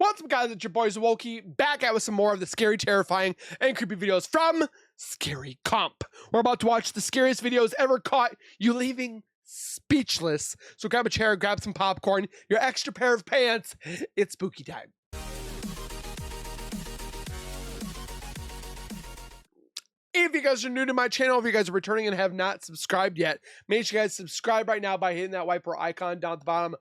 What's up, guys? It's your boy Zwolky, back out with some more of the scary, terrifying, and creepy videos from Scary Comp. We're about to watch the scariest videos ever caught you leaving speechless. So grab a chair, grab some popcorn, your extra pair of pants. It's spooky time. If you guys are new to my channel, if you guys are returning and have not subscribed yet, make sure you guys subscribe right now by hitting that wiper icon down at the bottom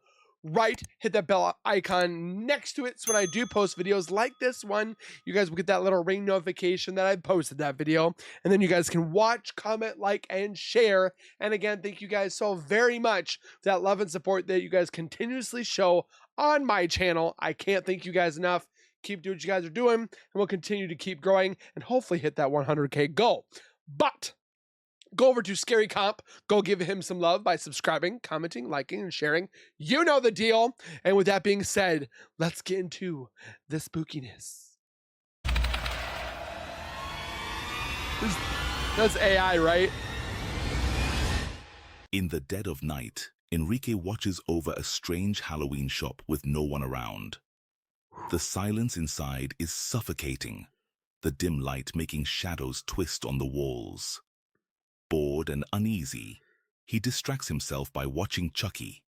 right. Hit that bell icon next to it, so when I do post videos like this one, you guys will get that little ring notification that I posted that video, and then you guys can watch, comment, like, and share. And again, thank you guys so very much for that love and support that you guys continuously show on my channel. I can't thank you guys enough. Keep doing what you guys are doing, and we'll continue to keep growing and hopefully hit that 100K goal. But go over to Scary Comp. Go give him some love by subscribing, commenting, liking, and sharing. You know the deal. And with that being said, let's get into the spookiness. That's AI, right? In the dead of night, Enrique watches over a strange Halloween shop with no one around. The silence inside is suffocating, the dim light making shadows twist on the walls. Bored and uneasy, he distracts himself by watching Chucky,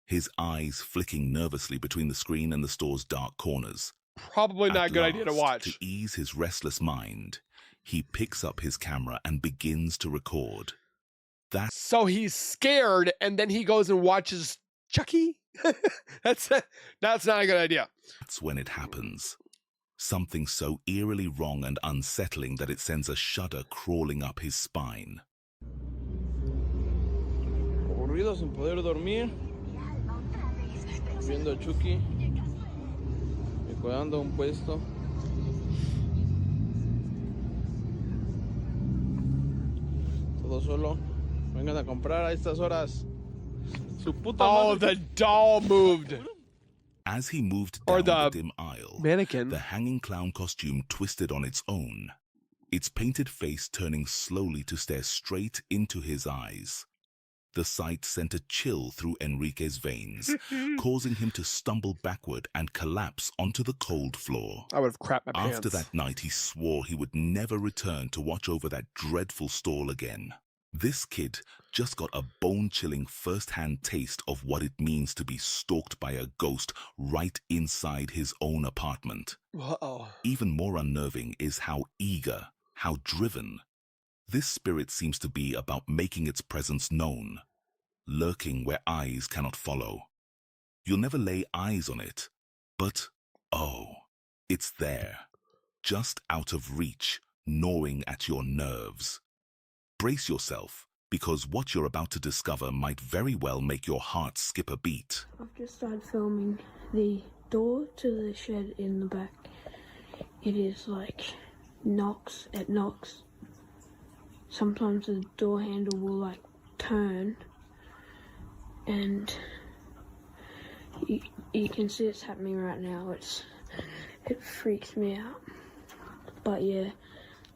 his eyes flicking nervously between the screen and the store's dark corners. Probably not a good idea to watch. To ease his restless mind, he picks up his camera and begins to record. So he's scared, and then he goes and watches Chucky? That's not a good idea. That's when it happens. Something so eerily wrong and unsettling that it sends a shudder crawling up his spine. Aburrido sin poder dormir, viendo a Chucky, y cuidando un puesto. Todo solo. Vengan a comprar a estas horas. Su puta madre. The doll moved. As he moved down the dim aisle, mannequin, the hanging clown costume twisted on its own, its painted face turning slowly to stare straight into his eyes. The sight sent a chill through Enrique's veins, causing him to stumble backward and collapse onto the cold floor. I would have crapped my pants. After that night, he swore he would never return to watch over that dreadful stall again. This kid just got a bone-chilling first-hand taste of what it means to be stalked by a ghost right inside his own apartment. Uh-oh. Even more unnerving is how eager, how driven. This spirit seems to be about making its presence known, lurking where eyes cannot follow. You'll never lay eyes on it, but, oh, it's there, just out of reach, gnawing at your nerves. Brace yourself, because what you're about to discover might very well make your heart skip a beat. I've just started filming the door to the shed in the back. It is like knocks. Sometimes the door handle will like turn, and you can see it's happening right now. It freaks me out. But yeah,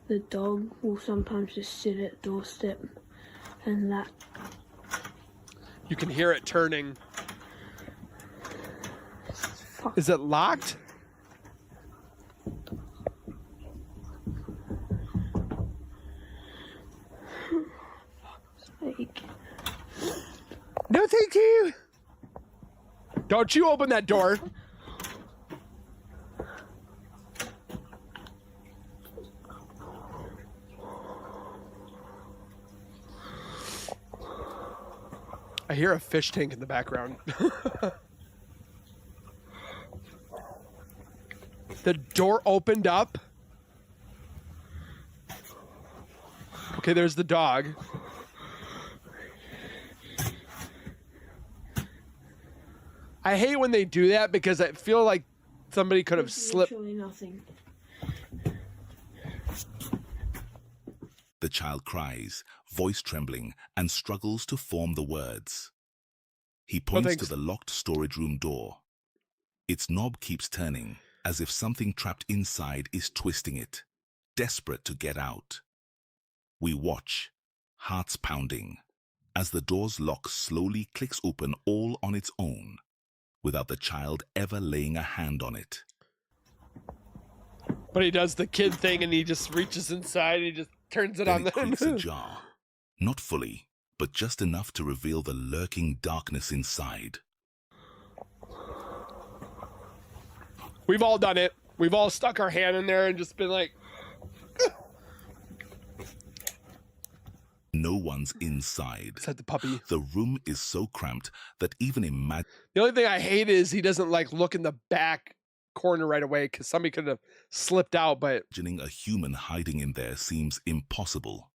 the dog will sometimes just sit at the doorstep, and that. You can hear it turning. Is it locked? No, thank you. Don't you open that door. I hear a fish tank in the background. The door opened up. Okay, there's the dog. I hate when they do that because I feel like somebody could have slipped. Literally nothing. The child cries, voice trembling, and struggles to form the words. He points to the locked storage room door. Its knob keeps turning, as if something trapped inside is twisting it, desperate to get out. We watch, hearts pounding, as the door's lock slowly clicks open all on its own, without the child ever laying a hand on it. But he does the kid thing and he just reaches inside and he just turns it Then on it them. creaks ajar. Not fully, but just enough to reveal the lurking darkness inside. We've all done it. We've all stuck our hand in there and just been like, No one's inside. said the puppy. The room is so cramped that even The only thing I hate is he doesn't like look in the back corner right away because somebody could have slipped out, but imagining a human hiding in there seems impossible.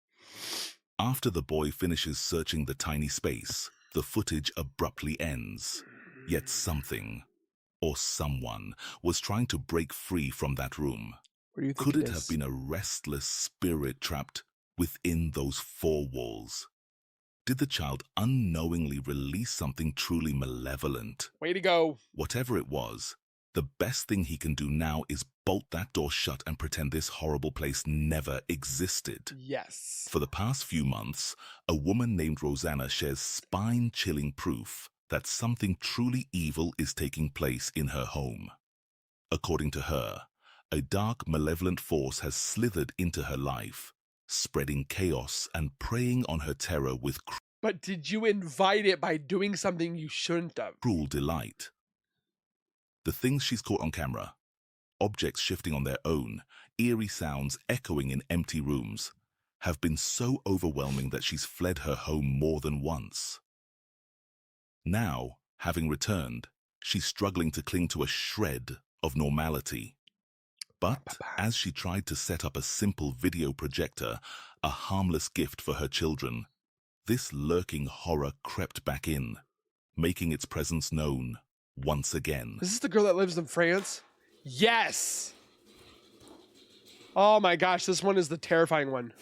After the boy finishes searching the tiny space, the footage abruptly ends. Yet something, or someone, was trying to break free from that room. what do you think Could it is? have been a restless spirit trapped within those four walls? Did the child unknowingly release something truly malevolent? Way to go. Whatever it was, the best thing he can do now is bolt that door shut and pretend this horrible place never existed. Yes. For the past few months, a woman named Rosanna shares spine-chilling proof that something truly evil is taking place in her home. According to her, a dark, malevolent force has slithered into her life, spreading chaos and preying on her terror with But did you invite it by doing something you shouldn't have? cruel delight. The things she's caught on camera, objects shifting on their own, eerie sounds echoing in empty rooms, have been so overwhelming that she's fled her home more than once. Now, having returned, she's struggling to cling to a shred of normality. But as she tried to set up a simple video projector, a harmless gift for her children, this lurking horror crept back in, making its presence known once again. Is this the girl that lives in France? Yes. Oh my gosh, this one is the terrifying one.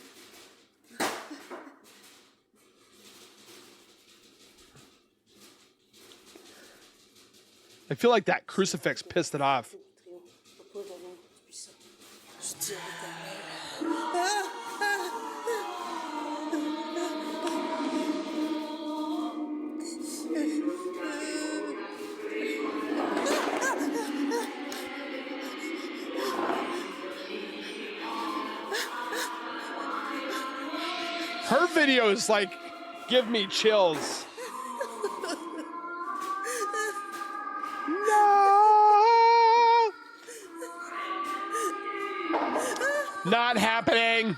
I feel like that crucifix pissed it off. Her videos like give me chills. No! Not happening.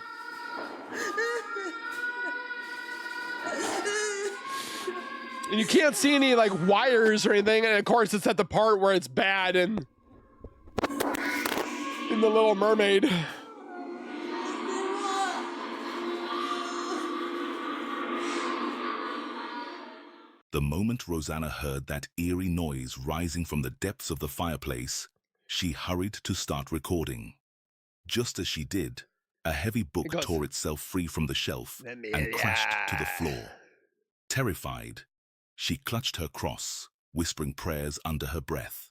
And you can't see any like wires or anything, and of course it's at the part where it's bad and in The Little Mermaid. The moment Rosanna heard that eerie noise rising from the depths of the fireplace, she hurried to start recording. Just as she did, a heavy book tore itself free from the shelf and crashed to the floor. Terrified, she clutched her cross, whispering prayers under her breath.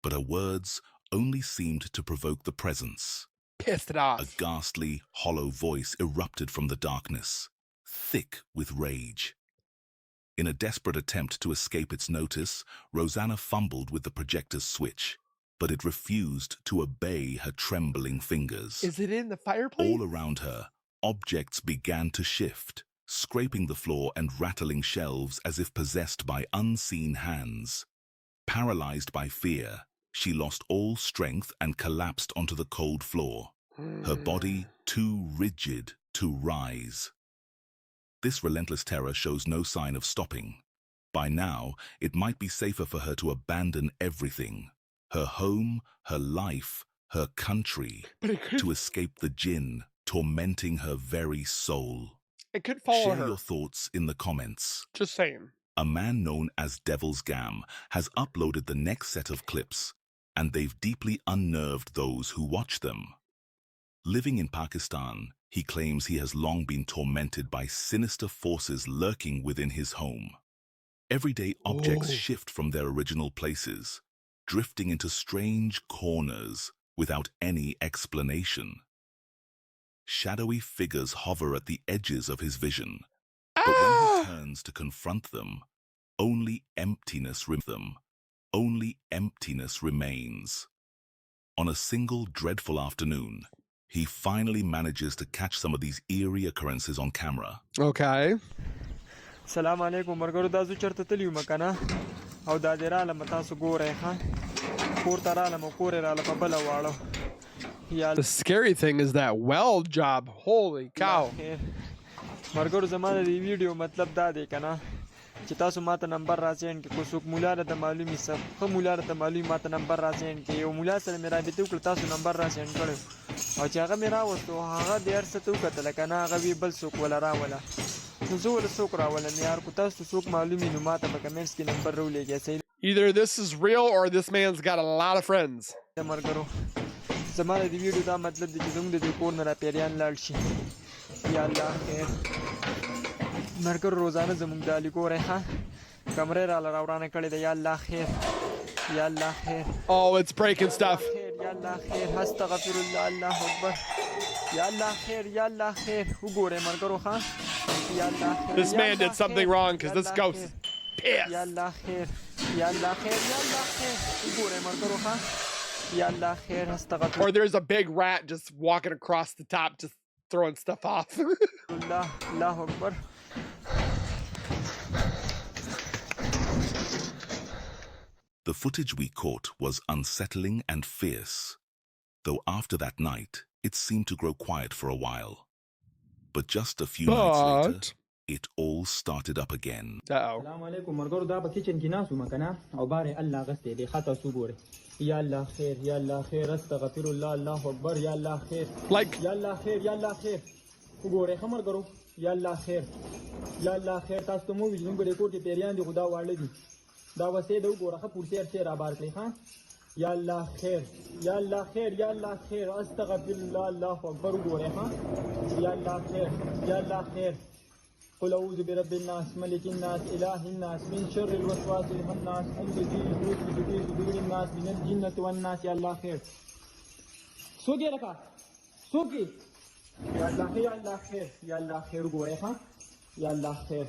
But her words only seemed to provoke the presence. Pissed it off. A ghastly, hollow voice erupted from the darkness, thick with rage. In a desperate attempt to escape its notice, Rosanna fumbled with the projector's switch, but it refused to obey her trembling fingers. Is it in the fireplace? All around her, objects began to shift, scraping the floor and rattling shelves as if possessed by unseen hands. Paralyzed by fear, she lost all strength and collapsed onto the cold floor, her body too rigid to rise. This relentless terror shows no sign of stopping. By now, it might be safer for her to abandon everything, her home, her life, her country, to escape the jinn tormenting her very soul. It could follow Share her. your thoughts in the comments. Just saying. A man known as Devil's Gam has uploaded the next set of clips, and they've deeply unnerved those who watch them. Living in Pakistan, he claims he has long been tormented by sinister forces lurking within his home. Everyday objects shift from their original places, drifting into strange corners without any explanation. Shadowy figures hover at the edges of his vision, but when he turns to confront them, only emptiness remains. On a single dreadful afternoon, he finally manages to catch some of these eerie occurrences on camera. Okay. Salam alaikum margaru da zucharta taliu makana au da dira la mata su gore ha portara la mokore la pabala walo ya The scary thing is that weld job. Holy cow. margaru zamana di video matlab da de kana چې تاسو ماته نمبر راځین کې کوڅوک مولا د معلومي سب خو مولا د معلومي ماته نمبر راځین کې یو مولا سره مې رابطه وکړ تاسو نمبر راځین کړو او چې هغه مې راوستو هغه ډیر څه تو کتل کنه هغه وی بل څوک ولا راولا نو زه ول څوک راولا مې یار کو تاسو څوک معلومي نو ماته په کمنټس کې نمبر راولېږي صحیح Either this is real or this man's got a lot of friends. مرګرو زماره دی ویډیو دا مطلب دی چې زموږ د کور نه را پیریان لاړ شي یا الله خیر مرګرو روزانه زموږ د علی ګورې ها کمرې را راورانه کړې ده یا الله خیر یا الله خیر Oh, it's breaking stuff. یا الله خیر استغفر الله الله اکبر یا الله خیر یا الله خیر وګوره مرګرو ها یا الله خیر This man did something wrong because this ghost is pissed. یا الله خیر یا الله خیر یا الله خیر وګوره مرګرو ها یا الله خیر استغفر Or there's a big rat just walking across the top, just throwing stuff off. الله الله اکبر The footage we caught was unsettling and fierce, though after that night, it seemed to grow quiet for a while. But just a few nights later, it all started up again. Uh-oh. السلام علیکم مرګرو دا په کچن کې ناسو مکنه او باره الله غسته دی خطا سو ګوره یا الله خیر یا الله خیر استغفر الله الله اکبر یا الله خیر Like, یا الله خیر یا الله خیر وګوره مرګرو یا الله خیر یا الله خیر تاسو ته مو ویلم ګړې کوټه پیریان دی خدا واړل دي دا وسه دا وګوره خپل سیر را بار کړی ها یا الله خیر یا الله خیر یا الله خیر استغفر الله الله اکبر وګوره ها یا الله خیر یا الله خیر قل أعوذ برب الناس ملك الناس إله الناس من شر الوسواس الخناس الذي يوسوس في صدور الناس من الجنة والناس يا الله خير سوقي لك سوقي يا الله خير يا الله خير يا الله خير قوريها يا الله خير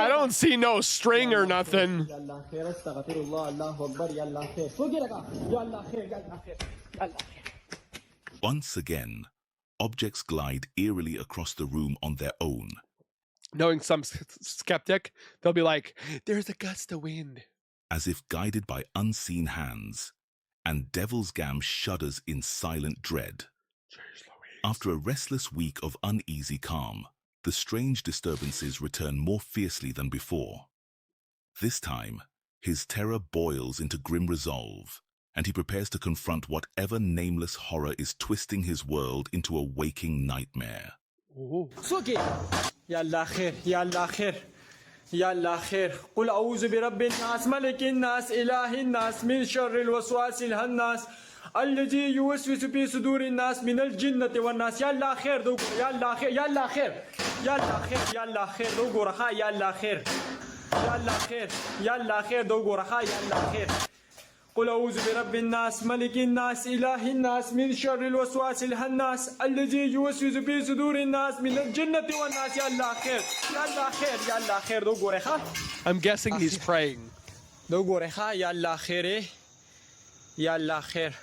I don't see no string or nothing. يا الله خير استغفر الله الله أكبر يا الله خير سوقي لك يا الله خير يا الله خير يا الله خير. Once again, objects glide eerily across the room on their own. Knowing some skeptic, they'll be like, there's a gust of wind. As if guided by unseen hands, and Devil's Gam shudders in silent dread. After a restless week of uneasy calm, the strange disturbances return more fiercely than before. This time, his terror boils into grim resolve, and he prepares to confront whatever nameless horror is twisting his world into a waking nightmare. سوكي يا الله خير يا الله خير يا الله خير قل أعوذ برب الناس ملك الناس إله الناس من شر الوسواس الهناس الذي يوسوس في صدور الناس من الجنة والناس يا الله خير دوغور يا الله خير يا الله خير يا الله خير يا الله خير دوغور ها يا الله خير يا الله خير يا الله خير دوغور ها يا الله خير قل أعوذ برب الناس ملك الناس إله الناس من شر الوسواس الهناس الذي يوسوس في صدور الناس من الجنة والناس يا الله خير يا الله خير يا الله خير دو غوريخا I'm guessing he's praying. دو غوريخا يا الله خير يا الله خير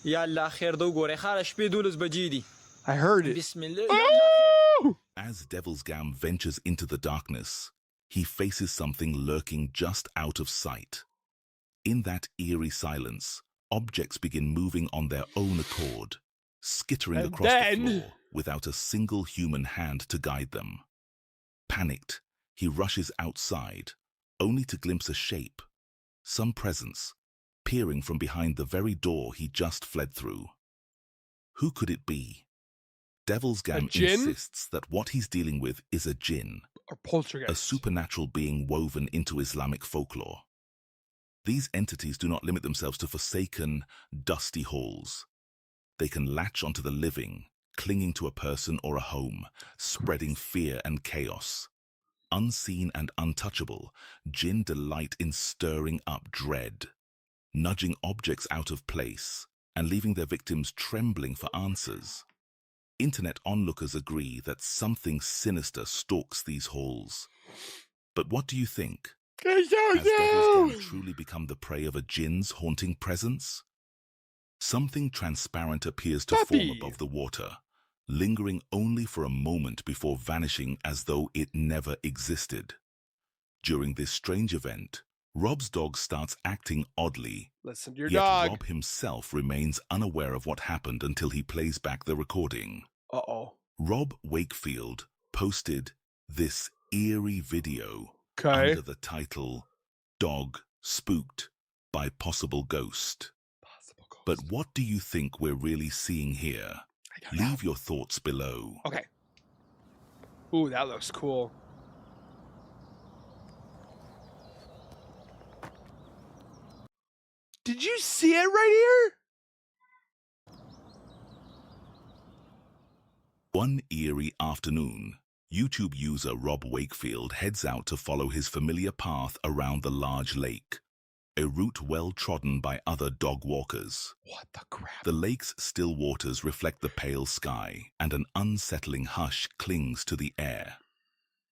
يا الله خير دو غوريخا شپې دولس بجې دي I heard it. بسم الله يا الله خير. As Devil's Gam ventures into the darkness, he faces something lurking just out of sight. In that eerie silence, objects begin moving on their own accord, skittering And across then- the floor without a single human hand to guide them. Panicked, he rushes outside, only to glimpse a shape, some presence, peering from behind the very door he just fled through. Who could it be? Devil's Gam jinn? insists that what he's dealing with is a jinn, Or poltergeist. a supernatural being woven into Islamic folklore. These entities do not limit themselves to forsaken, dusty halls. They can latch onto the living, clinging to a person or a home, spreading fear and chaos. Unseen and untouchable, jinn delight in stirring up dread, nudging objects out of place and leaving their victims trembling for answers. Internet onlookers agree that something sinister stalks these halls. But what do you think? I don't Has Devil's know. Gam truly become the prey of a jinn's haunting presence? Something transparent appears to Puppy. form above the water, lingering only for a moment before vanishing as though it never existed. During this strange event, Rob's dog starts acting oddly, Listen to your yet dog. Rob himself remains unaware of what happened until he plays back the recording. Uh-oh. Rob Wakefield posted this eerie video Okay. under the title Dog Spooked by Possible Ghost. Possible ghost. But what do you think we're really seeing here? I don't know. Leave your thoughts below. Okay. Ooh, that looks cool. Did you see it right here? One eerie afternoon, YouTube user Rob Wakefield heads out to follow his familiar path around the large lake, a route well trodden by other dog walkers. What the crap? The lake's still waters reflect the pale sky, and an unsettling hush clings to the air.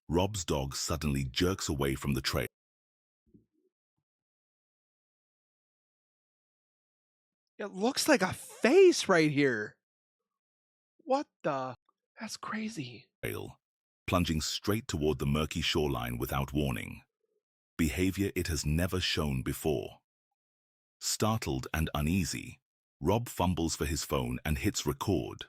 Rob's dog suddenly jerks away from the trail. It looks like a face right here. What the? That's crazy. Plunging straight toward the murky shoreline without warning. Behavior it has never shown before. Startled and uneasy, Rob fumbles for his phone and hits record,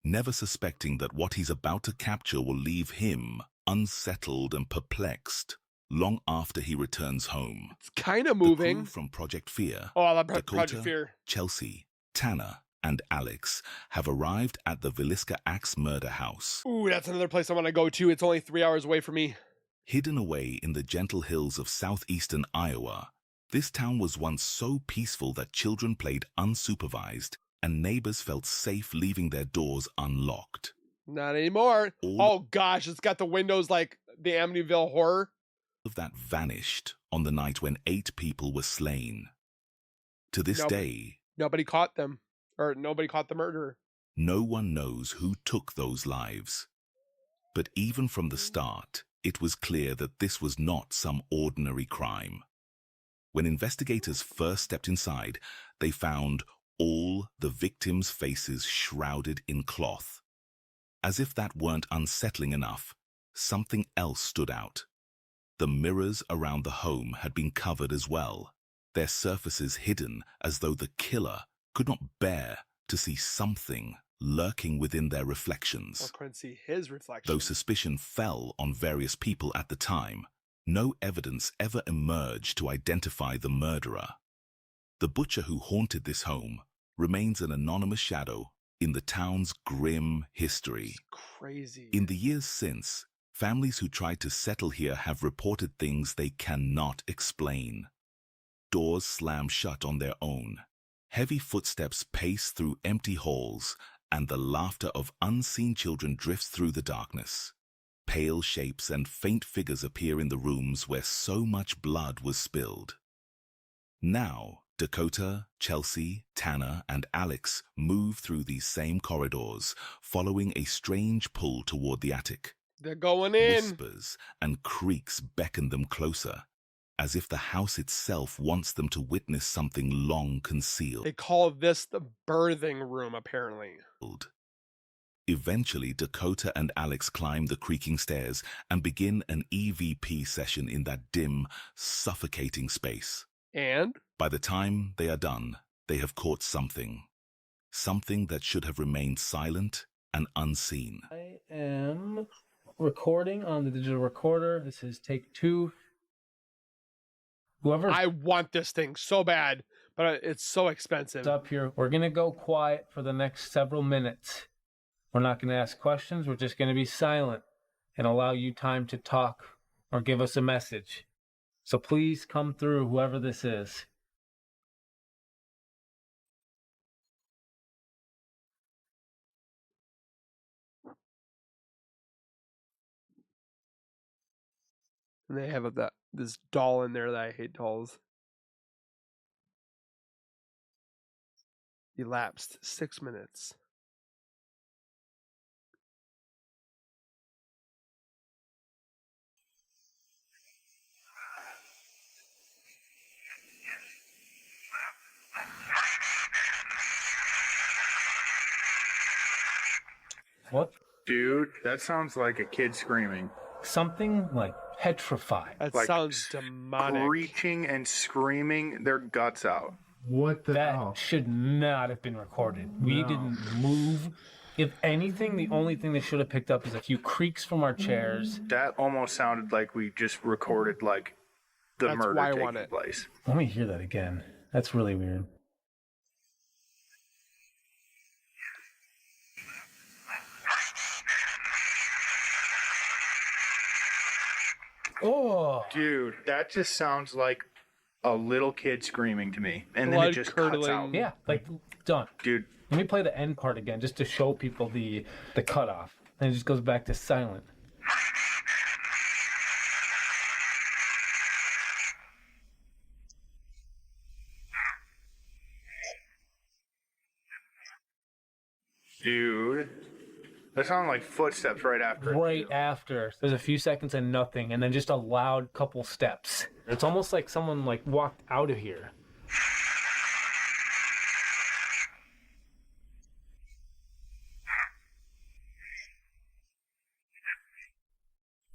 never suspecting that what he's about to capture will leave him unsettled and perplexed long after he returns home. It's kind of The moving. crew from Project Fear, Oh, I love Dakota, Project Fear. Chelsea, Tanner, and Alex have arrived at the Villisca Axe murder house. Ooh, that's another place I want to go to. It's only 3 hours away from me. Hidden away in the gentle hills of southeastern Iowa, this town was once so peaceful that children played unsupervised and neighbors felt safe leaving their doors unlocked. Not anymore. All Oh gosh, it's got the windows like the Amityville Horror. of that vanished on the night when 8 people were slain. To this Nope. day, Nobody caught them. Or nobody caught the murderer. no one knows who took those lives. But even from the start, it was clear that this was not some ordinary crime. When investigators first stepped inside, they found all the victims' faces shrouded in cloth. As if that weren't unsettling enough, something else stood out. The mirrors around the home had been covered as well, their surfaces hidden as though the killer could not bear to see something lurking within their reflections. Or couldn't see his reflection. Though suspicion fell on various people at the time, no evidence ever emerged to identify the murderer. The butcher who haunted this home remains an anonymous shadow in the town's grim history. Crazy. In the years since, families who tried to settle here have reported things they cannot explain. Doors slam shut on their own. Heavy footsteps pace through empty halls, and the laughter of unseen children drifts through the darkness. Pale shapes and faint figures appear in the rooms where so much blood was spilled. Now, Dakota, Chelsea, Tanner, and Alex move through these same corridors, following a strange pull toward the attic. They're going in. Whispers and creaks beckon them closer, as if the house itself wants them to witness something long concealed. They call this the birthing room, apparently. Eventually, Dakota and Alex climb the creaking stairs and begin an EVP session in that dim, suffocating space. And? By the time they are done, they have caught something. Something that should have remained silent and unseen. I am recording on the digital recorder. This is take 2. Whoever's I want this thing so bad, but it's so expensive. up here, we're going to go quiet for the next several minutes. We're not going to ask questions. We're just going to be silent and allow you time to talk or give us a message. So please come through, whoever this is. And they have this doll in there that I hate dolls. Elapsed 6 minutes. What? Dude, that sounds like a kid screaming. Something like petrified. That Like sounds demonic. Screeching and screaming their guts out. What the That hell? should not have been recorded. We didn't move. If anything, the only thing they should have picked up is a few creaks from our chairs. That almost sounded like we just recorded like the That's murder why I taking want it. place. Let me hear that again. That's really weird. Oh, Dude, that just sounds like a little kid screaming to me. And then Blood it just cuts curdling. out. yeah, like done. Dude, Let me play the end part again just to show people the cutoff. And it just goes back to silent. dude. That sounded like footsteps right after. Right after, there's a few seconds and nothing, and then just a loud couple steps. It's almost like someone like walked out of here.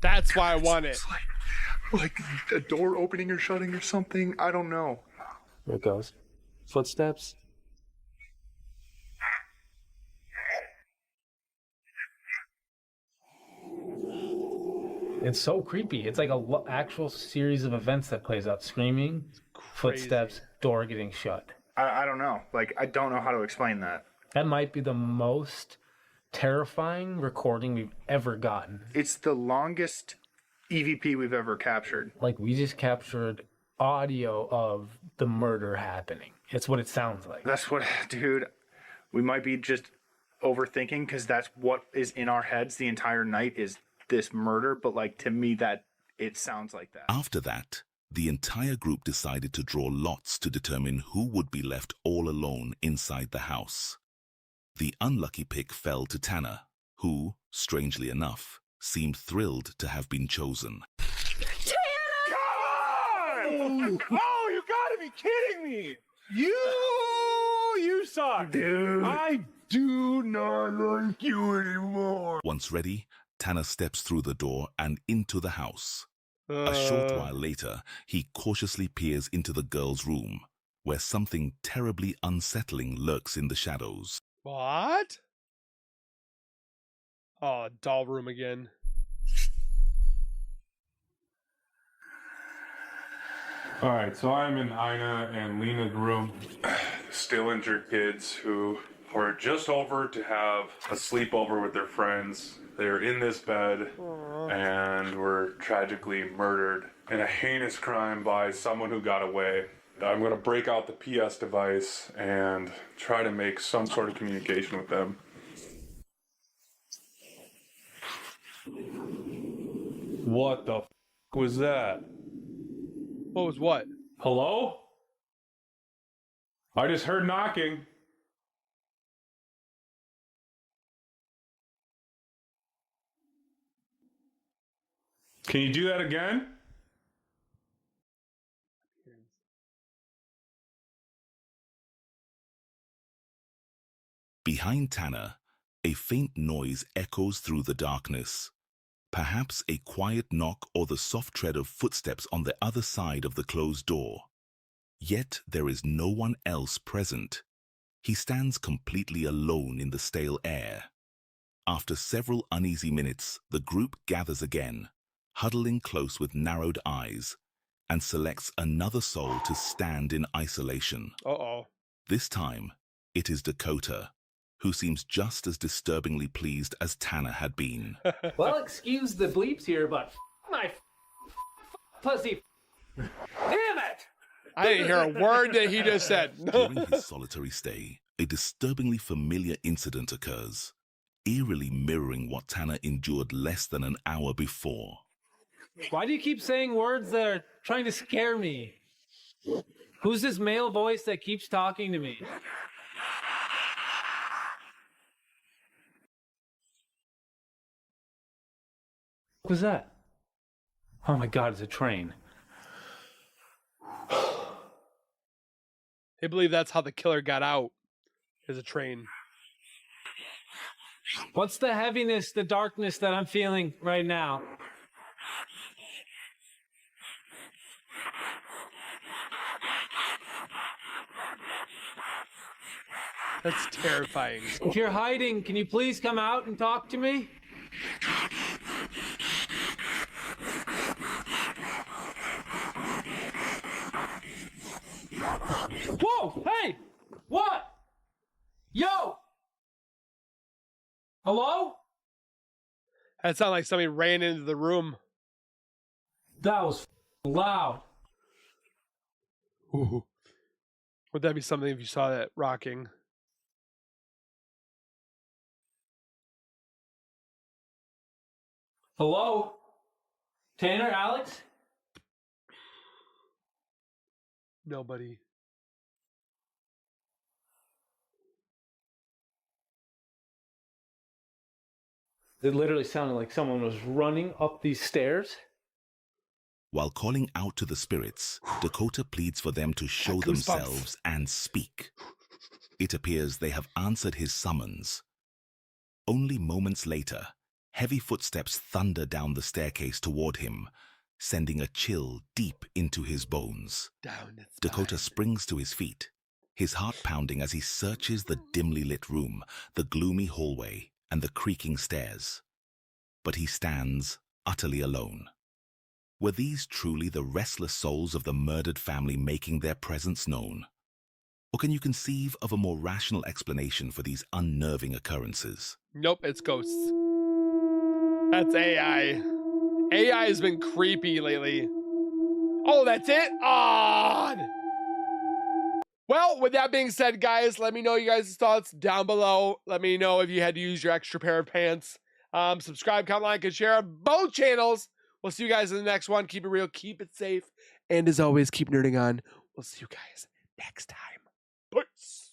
That's why I want it. Like a door opening or shutting or something. I don't know. There it goes. Footsteps. It's so creepy. It's like a actual series of events that plays out. Screaming, footsteps, door getting shut. I don't know. Like, I don't know how to explain that. That might be the most terrifying recording we've ever gotten. It's the longest EVP we've ever captured. Like, we just captured audio of the murder happening. It's what it sounds like. That's what, dude, we might be just overthinking because that's what is in our heads the entire night is this murder. But, like, to me, that it sounds like that. After that, the entire group decided to draw lots to determine who would be left all alone inside the house. The unlucky pick fell to Tanner, who, strangely enough, seemed thrilled to have been chosen. Oh, you gotta be kidding me! You suck! Dude. I do not like you anymore. Once ready, Tanner steps through the door and into the house. A short while later, he cautiously peers into the girl's room, where something terribly unsettling lurks in the shadows. What? Oh, doll room again. All right, so I'm in Ina and Lena's room. Still injured kids who were just over to have a sleepover with their friends. They're in this bed and were tragically murdered in a heinous crime by someone who got away. I'm going to break out the PS device and try to make some sort of communication with them. What the f*** was that? What was what? Hello? I just heard knocking. Can you do that again? Behind Tanner, a faint noise echoes through the darkness. Perhaps a quiet knock or the soft tread of footsteps on the other side of the closed door. Yet there is no one else present. He stands completely alone in the stale air. After several uneasy minutes, the group gathers again, huddling close with narrowed eyes, and selects another soul to stand in isolation. Uh-oh. This time, it is Dakota, who seems just as disturbingly pleased as Tanner had been. Well, excuse the bleeps here, but my pussy. Damn it! I didn't hear a word that he just said. During his solitary stay, a disturbingly familiar incident occurs, eerily mirroring what Tanner endured less than an hour before. Why do you keep saying words that are trying to scare me? Who's this male voice that keeps talking to me? What was that? Oh my God, it's a train. They believe that's how the killer got out, is a train. What's the heaviness, the darkness that I'm feeling right now? That's terrifying. If you're hiding, can you please come out and talk to me? Whoa! Hey! What? Yo! Hello? That sounded like somebody ran into the room. That was loud. Ooh. Would that be something if you saw that rocking? Hello? Tanner, Alex? Nobody. It literally sounded like someone was running up these stairs. While calling out to the spirits, Dakota pleads for them to show themselves and speak. It appears they have answered his summons. Only moments later, heavy footsteps thunder down the staircase toward him, sending a chill deep into his bones. Dakota springs to his feet, his heart pounding as he searches the dimly lit room, the gloomy hallway, and the creaking stairs. But he stands utterly alone. Were these truly the restless souls of the murdered family making their presence known? Or can you conceive of a more rational explanation for these unnerving occurrences? Nope, it's ghosts. That's AI. AI has been creepy lately. Oh, that's it? Odd. Well, with that being said, guys, let me know you guys' thoughts down below. Let me know if you had to use your extra pair of pants. Subscribe, comment, like, and share on both channels. We'll see you guys in the next one. Keep it real, keep it safe, and as always, keep nerding on. We'll see you guys next time. Peace.